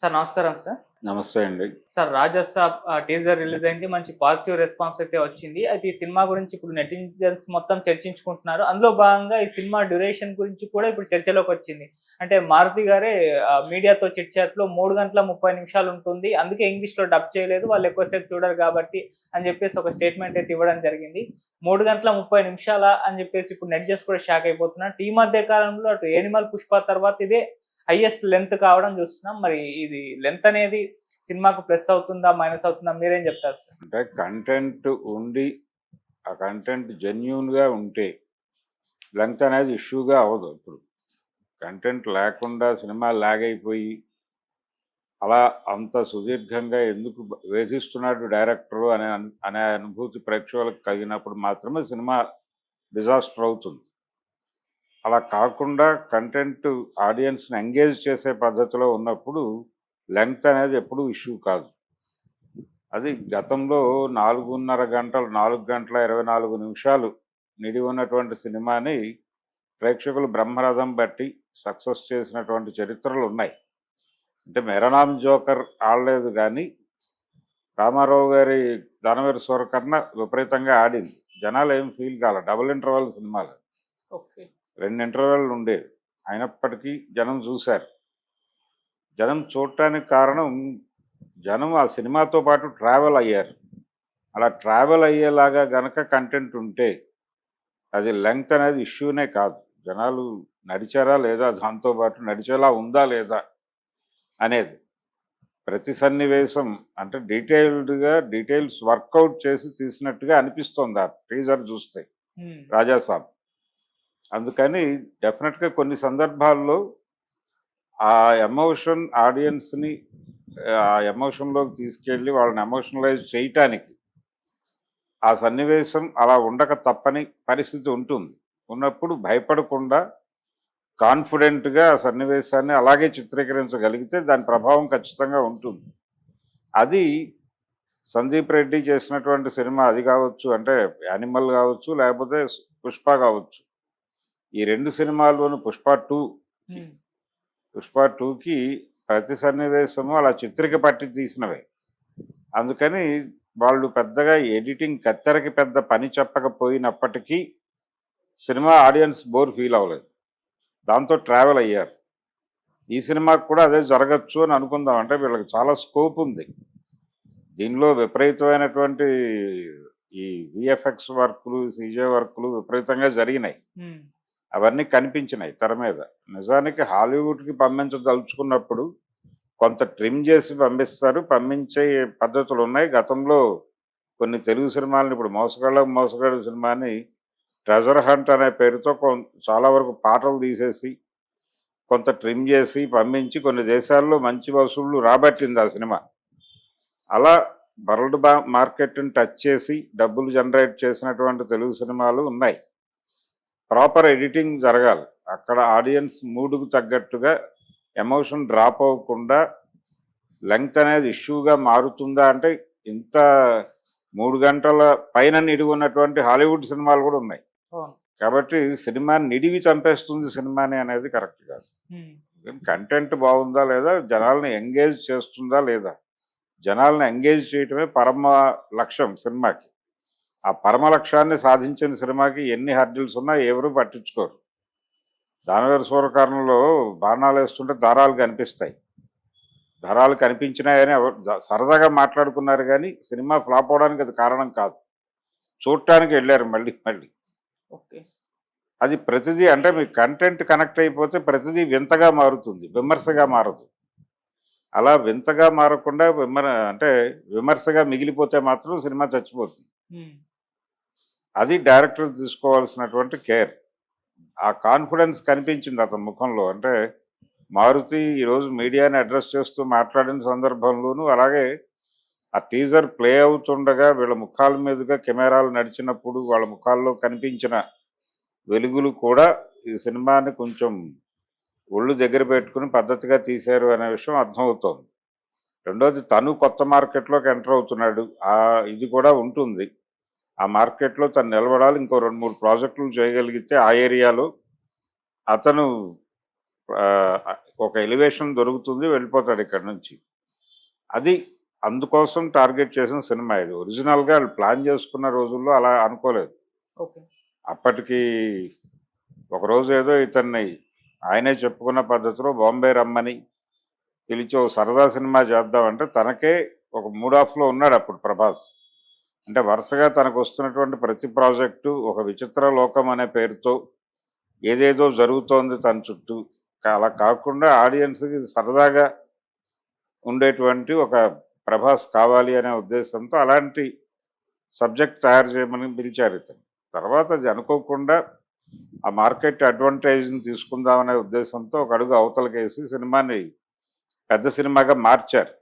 Sir నమస్కారం sir. నమస్తే అండి. సార్ 'రాజసాబ్' టీజర్ రిలీజ్ అయింది. మంచి పాజిటివ్ రెస్పాన్స్ అయితే వచ్చింది. అయితే ఈ సినిమా గురించి ఇప్పుడు నెటిజన్స్ మొత్తం చర్చించుకుంటున్నారు. అందులో భాగంగా ఈ సినిమా డ్యూరేషన్ గురించి కూడా ఇప్పుడు చర్చలోకొచ్చింది. అంటే మారుతి గారే మీడియాతో చిట్ చాట్‌లో 3 గంటల 30 నిమిషాలు ఉంటుంది. అందుకే ఇంగ్లీష్‌లో డబ్ చేయలేదు. వాళ్ళు ఎక్కువ సేపు చూడరు కాబట్టి అని చెప్పేసి ఒక స్టేట్మెంట్ అయితే ఇవ్వడం జరిగింది. 3 గంటల 30 నిమిషాలా అని చెప్పేసి ఇప్పుడు నెటిజన్స్ కూడా షాక్ అయిపోతున్నారు. ఈ మధ్య కాలంలో అటు 'యానిమల్', 'పుష్ప' తర్వాత ఇదే హైయెస్ట్ లెంత్ కావడం చూస్తున్నాం. మరి ఇది లెంత్ అనేది సినిమాకు ప్లస్ అవుతుందా? మైనస్ అవుతుందా? మీరేం చెప్తారు సార్? అంటే కంటెంట్ ఉండి, ఆ కంటెంట్ జెన్యూన్‌గా ఉంటే లెంగ్త్ అనేది ఇష్యూగా అవ్వదు ఇప్పుడు. కంటెంట్ లేకుండా సినిమా లాగ్ అయిపోయి, అలా అంత సుదీర్ఘంగా ఎందుకు వేధిస్తున్నాడు డైరెక్టరు అనే అనుభూతి ప్రేక్షకులకు కలిగినప్పుడు మాత్రమే సినిమా డిజాస్టర్ అవుతుంది. అలా కాకుండా కంటెంట్ ఆడియన్స్‌ని ఎంగేజ్ చేసే పద్ధతిలో ఉన్నప్పుడు లెంగ్త్ అనేది ఎప్పుడూ ఇష్యూ కాదు. అది గతంలో 4:30 గంటలు, 4 గంటల 24 నిమిషాలు నిడివి ఉన్నటువంటి సినిమాని ప్రేక్షకులు బ్రహ్మరథం బట్టి సక్సెస్ చేసినటువంటి చరిత్రలు ఉన్నాయి. అంటే 'మేరా నామ్ జోకర్' ఆడలేదు కానీ, రామారావు గారి 'దానవీర సూరకర్ణ' విపరీతంగా ఆడింది. జనాలు ఏం ఫీల్ కాలే. డబుల్ ఇంటర్వల్ సినిమాలు. ఓకే. 2 ఇంటర్వెల్‌లు ఉండేవి. అయినప్పటికీ జనం చూశారు. జనం చూడటానికి కారణం జనం ఆ సినిమాతో పాటు ట్రావెల్ అయ్యారు. అలా ట్రావెల్ అయ్యేలాగా గనక కంటెంట్ ఉంటే అది లెంగ్త్ అనేది ఇష్యూనే కాదు. జనాలు నడిచారా లేదా, దాంతో పాటు నడిచేలా ఉందా లేదా అనేది. ప్రతి సన్నివేశం అంటే డీటెయిల్స్ వర్కౌట్ చేసి తీసినట్టుగా అనిపిస్తుంది ఆ టీజర్ చూస్తే హ్మ్. 'రాజాసాబ్'. అందుకని డెఫినెట్‌గా కొన్ని సందర్భాల్లో ఆ ఎమోషన్ ఆడియన్స్‌ని ఆ ఎమోషన్‌లోకి తీసుకెళ్ళి వాళ్ళని ఎమోషనలైజ్ చేయటానికి ఆ సన్నివేశం అలా ఉండక తప్పని పరిస్థితి ఉంటుంది. ఉన్నప్పుడు భయపడకుండా కాన్ఫిడెంట్‌గా ఆ సన్నివేశాన్ని అలాగే చిత్రీకరించగలిగితే దాని ప్రభావం ఖచ్చితంగా ఉంటుంది. అది సందీప్ రెడ్డి చేసినటువంటి సినిమా అది కావచ్చు, అంటే 'యానిమల్' కావచ్చు, లేకపోతే 'పుష్ప' కావచ్చు. ఈ 2 సినిమాల్లోనూ 'పుష్ప 2'కి ప్రతి సన్నివేశము అలా చిత్రిక పట్టి తీసినవే. అందుకని వాళ్ళు పెద్దగా ఎడిటింగ్ కత్తెరకి పెద్ద పని చెప్పకపోయినప్పటికీ సినిమా ఆడియన్స్ బోర్ ఫీల్ అవ్వలేదు. దాంతో ట్రావెల్ అయ్యారు. ఈ సినిమాకు కూడా అదే జరగచ్చు అని అనుకుందాం. అంటే వీళ్ళకి చాలా స్కోప్ ఉంది. దీనిలో విపరీతమైనటువంటి ఈ విఎఫ్ఎక్స్ వర్కులు, సీజే వర్కులు విపరీతంగా జరిగినాయి. అవన్నీ కనిపించినాయి తెర మీద. నిజానికి హాలీవుడ్‌కి పంపించదలుచుకున్నప్పుడు కొంత ట్రిమ్ చేసి పంపిస్తారు. పంపించే పద్ధతులున్నాయి. గతంలో కొన్ని తెలుగు సినిమాలని, ఇప్పుడు 'మోసగాళ్ళం సినిమాని 'ట్రెజర్ హంట్' అనే పేరుతో చాలా వరకు పాటలు తీసేసి, కొంత ట్రిమ్ చేసి పంపించి కొన్ని దేశాల్లో మంచి వసూళ్లు రాబట్టింది ఆ సినిమా. అలా వరల్డ్ మార్కెట్‌ని టచ్ చేసి డబ్బులు జనరేట్ చేసినటువంటి తెలుగు సినిమాలు ఉన్నాయి. ప్రాపర్ ఎడిటింగ్ జరగాలి. అక్కడ ఆడియన్స్ మూడ్‌కు తగ్గట్టుగా ఎమోషన్ డ్రాప్ అవ్వకుండా లెంగ్త్ అనేది ఇష్యూగా మారుతుందా అంటే, ఇంత 3 గంటల పైన నిడివి ఉన్నటువంటి హాలీవుడ్ సినిమాలు కూడా ఉన్నాయి. కాబట్టి సినిమాని నిడివి చంపేస్తుంది సినిమాని అనేది కరెక్ట్ కాదు. కంటెంట్ బాగుందా లేదా, జనాల్ని ఎంగేజ్ చేస్తుందా లేదా, జనాల్ని ఎంగేజ్ చేయటమే పరమ లక్ష్యం సినిమాకి. ఆ పరమ లక్ష్యాన్ని సాధించిన సినిమాకి ఎన్ని హర్డిల్స్ ఉన్నా ఎవరు పట్టించుకోరు. 'దానవీర సూరకర్ణ'లో బాణాలు వేస్తుంటే దారాలు కనిపిస్తాయి. దారాలు కనిపించినాయని సరదాగా మాట్లాడుకున్నారు కానీ సినిమా ఫ్లాప్ అవడానికి అది కారణం కాదు. చూడటానికి వెళ్ళారు మళ్ళీ మళ్ళీ. ఓకే. అది ప్రతిదీ అంటే మీ కంటెంట్ కనెక్ట్ అయిపోతే ప్రతిదీ వింతగా మారుతుంది, విమర్శగా మారదు. అలా వింతగా మారకుండా అంటే విమర్శగా మిగిలిపోతే మాత్రం సినిమా చచ్చిపోతుంది. అది డైరెక్టర్ తీసుకోవాల్సినటువంటి కేర్. ఆ కాన్ఫిడెన్స్ కనిపించింది అతని ముఖంలో. అంటే మారుతి ఈరోజు మీడియాని అడ్రస్ చేస్తూ మాట్లాడిన సందర్భంలోనూ, అలాగే ఆ టీజర్ ప్లే అవుతుండగా వీళ్ళ ముఖాల మీదుగా కెమెరాలు నడిచినప్పుడు వాళ్ళ ముఖాల్లో కనిపించిన వెలుగులు కూడా ఈ సినిమాని కొంచెం ఒళ్ళు దగ్గర పెట్టుకుని పద్ధతిగా తీశారు అనే విషయం అర్థమవుతోంది. రెండోది, తను కొత్త మార్కెట్లోకి ఎంటర్ అవుతున్నాడు. ఇది కూడా ఉంటుంది. ఆ మార్కెట్లో తను నిలబడాలి. ఇంకో 2-3 ప్రాజెక్టులు చేయగలిగితే ఆ ఏరియాలో అతను ఒక ఎలివేషన్ దొరుకుతుంది, వెళ్ళిపోతాడు ఇక్కడ నుంచి. అది అందుకోసం టార్గెట్ చేసిన సినిమా ఇది. ఒరిజినల్గా వాళ్ళు ప్లాన్ చేసుకున్న రోజుల్లో అలా అనుకోలేదు. ఓకే. అప్పటికి ఒకరోజు ఏదో ఇతన్ని ఆయనే చెప్పుకున్న పద్ధతిలో బాంబే రమ్మని పిలిచి ఒక సరదా సినిమా చేద్దామంటే తనకే ఒక మూడ్ ఆఫ్లో ఉన్నాడు అప్పుడు ప్రభాస్. అంటే వరుసగా తనకు వస్తున్నటువంటి ప్రతి ప్రాజెక్టు ఒక విచిత్ర లోకం అనే పేరుతో ఏదేదో జరుగుతోంది తన చుట్టూ. అలా కాకుండా ఆడియన్స్కి సరదాగా ఉండేటువంటి ఒక ప్రభాస్ కావాలి అనే ఉద్దేశంతో అలాంటి సబ్జెక్ట్ తయారు చేయమని పిలిచారు ఇతను. తర్వాత అది అనుకోకుండా ఆ మార్కెట్ అడ్వాంటేజ్ని తీసుకుందామనే ఉద్దేశంతో ఒక అడుగు అవతలకేసి సినిమాని పెద్ద సినిమాగా మార్చారు.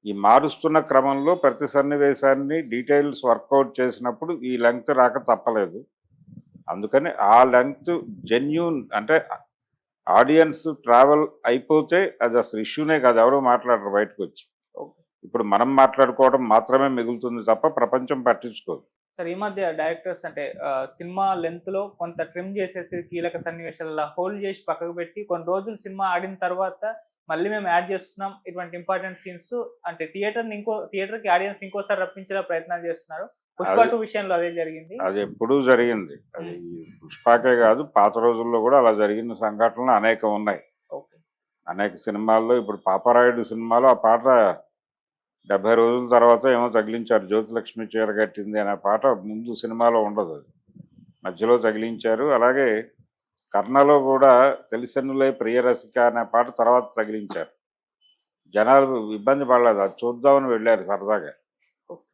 ఈ మారుస్తున్న క్రమంలో ప్రతి సన్నివేశాన్ని డీటెయిల్స్ వర్కౌట్ చేసినప్పుడు ఈ లెంగ్త్ రాక తప్పలేదు. అందుకని ఆ లెంగ్త్ జెన్యూన్ అంటే ఆడియన్స్ ట్రావెల్ అయిపోతే అది అసలు ఇష్యూనే కాదు, ఎవరు మాట్లాడరు బయటకు వచ్చి. ఓకే. ఇప్పుడు మనం మాట్లాడుకోవడం మాత్రమే మిగులుతుంది తప్ప ప్రపంచం పట్టించుకోదు. సార్ ఈ మధ్య డైరెక్టర్స్ అంటే సినిమా లెంత్ లో కొంత ట్రిమ్ చేసేసి కీలక సన్నివేశాలలో హోల్డ్ చేసి పక్కకు పెట్టి కొన్ని రోజులు సినిమా ఆడిన తర్వాత మళ్ళీ మేము యాడ్ చేస్తున్నాం ఇటువంటి ఇంపార్టెంట్ సీన్స్ అంటే థియేటర్ కి ఆడియన్స్ ఇంకోసారి రప్పించేలా ప్రయత్నాలు చేస్తున్నారు. పుష్ప అది 2 విషయంలో అదే జరిగింది. అది ఎప్పుడూ జరిగింది. అది పుష్పాకే కాదు, పాత రోజుల్లో కూడా అలా జరిగిన సంఘటనలు అనేకం ఉన్నాయి. ఓకే. అనేక సినిమాల్లో ఇప్పుడు పాపరాయుడు సినిమాలో ఆ పాట 70 రోజుల తర్వాత ఏమో తగిలించారు. జ్యోతిలక్ష్మి చీర కట్టింది అనే పాట ముందు సినిమాలో ఉండదు, అది మధ్యలో తగిలించారు. అలాగే కర్ణలో కూడా తెలిసెన్నులే ప్రియరసిక అనే పాట తర్వాత తగిలించారు. జనాలు ఇబ్బంది పడలేదు, అది చూద్దామని వెళ్ళారు సరదాగా. ఓకే.